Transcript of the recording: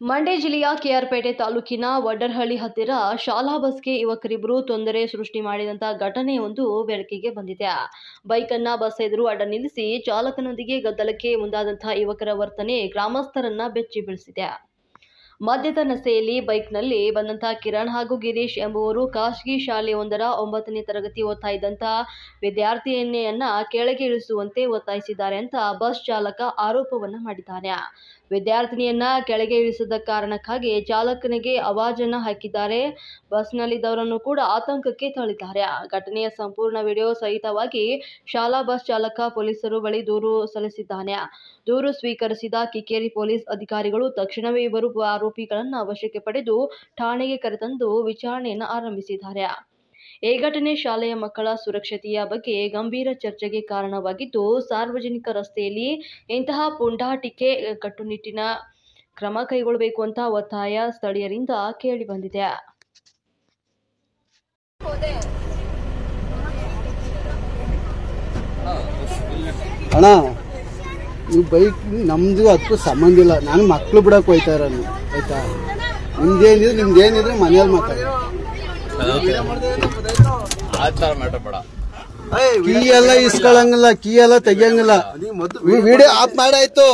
ಮಂಡ್ಯ ಜಿಲ್ಲೆಯ ಕೆಆರ್ಪೇಟೆ ತಾಲೂಕಿನ ವಡ್ಡರಹಳ್ಳಿ ಹತ್ತಿರ ಶಾಲಾ ಬಸ್ಗೆ ಯುವಕರಿಬ್ಬರು ತೊಂದರೆ ಸೃಷ್ಟಿ ಮಾಡಿದಂತ ಘಟನೆಯೊಂದು ಬೆಳಕಿಗೆ ಬಂದಿದೆ. ಬೈಕನ್ನ ಬಸ್ ಎದುರು ಅಡ್ಡ ನಿಲ್ಲಿಸಿ ಚಾಲಕನೊಂದಿಗೆ ಗದ್ದಲಕ್ಕೆ ಮುಂದಾದಂತಹ ಯುವಕರ ವರ್ತನೆ ಗ್ರಾಮಸ್ಥರನ್ನ ಬೆಚ್ಚಿ ಬೀಳಿಸಿದೆ. ಮದ್ಯದ ನಶೆಯಲ್ಲಿ ಬೈಕ್ನಲ್ಲಿ ಬಂದಂತಹ ಕಿರಣ್ ಹಾಗೂ ಗಿರೀಶ್ ಎಂಬುವರು ಖಾಸಗಿ ಶಾಲೆಯೊಂದರ 9ನೇ ತರಗತಿ ಓದ್ತಾ ಇದ್ದಂತ ವಿದ್ಯಾರ್ಥಿನಿಯನ್ನ ಕೆಳಗೆ ಇಳಿಸುವಂತೆ ಒತ್ತಾಯಿಸಿದ್ದಾರೆ ಅಂತ ಬಸ್ ಚಾಲಕ ಆರೋಪವನ್ನ ಮಾಡಿದ್ದಾನೆ. ವಿದ್ಯಾರ್ಥಿನಿಯನ್ನ ಕೆಳಗೆ ಇಳಿಸಿದ ಕಾರಣಕ್ಕಾಗಿ ಚಾಲಕನಿಗೆ ಅವಾಜನ್ನ ಹಾಕಿದ್ದಾರೆ. ಬಸ್ನಲ್ಲಿದ್ದವರನ್ನು ಕೂಡ ಆತಂಕಕ್ಕೆ ತಳ್ಳಿದ್ದಾರೆ. ಘಟನೆಯ ಸಂಪೂರ್ಣ ವಿಡಿಯೋ ಸಹಿತವಾಗಿ ಶಾಲಾ ಬಸ್ ಚಾಲಕ ಪೊಲೀಸರು ಬಳಿ ದೂರು ಸಲ್ಲಿಸಿದ್ದಾನೆ. ದೂರು ಸ್ವೀಕರಿಸಿದ ಕಿಕ್ಕೇರಿ ಪೊಲೀಸ್ ಅಧಿಕಾರಿಗಳು ತಕ್ಷಣವೇ ಇಬ್ಬರು ಆರೋಪಿಗಳನ್ನು ವಶಕ್ಕೆ ಪಡೆದು ಠಾಣೆಗೆ ಕರೆತಂದು ವಿಚಾರಣೆಯನ್ನು ಆರಂಭಿಸಿದ್ದಾರೆ. ಈ ಘಟನೆ ಶಾಲೆಯ ಮಕ್ಕಳ ಸುರಕ್ಷತೆಯ ಬಗ್ಗೆ ಗಂಭೀರ ಚರ್ಚೆಗೆ ಕಾರಣವಾಗಿದ್ದು, ಸಾರ್ವಜನಿಕ ರಸ್ತೆಯಲ್ಲಿ ಇಂತಹ ಪುಂಡಾಟಿಕೆ ಕಟ್ಟುನಿಟ್ಟಿನ ಕ್ರಮ ಕೈಗೊಳ್ಳಬೇಕು ಅಂತ ಒತ್ತಾಯ ಸ್ಥಳೀಯರಿಂದ ಕೇಳಿ ಬಂದಿದೆ. ಅಣ್ಣ, ನೀವು ಬೈಕ್ ನಮ್ದು ಅದಕ್ಕೂ ಸಂಬಂಧ ಇಲ್ಲ. ನಾನು ಮಕ್ಳು ಬಿಡಕ್ ಹೋಯ್ತಾ ಇರೋನು, ಆಯ್ತಾ? ನಿಮ್ದೇನಿದ್ರೆ ಮನೇಲಿ ಮಾತಾಡಿ. ಕೀ ಎಲ್ಲ ಇಸ್ಕೊಳಂಗಿಲ್ಲ, ಕೀ ಎಲ್ಲ ತೆಗಿಯಂಗಿಲ್ಲ. Video of ಮಾಡಾಯ್ತು.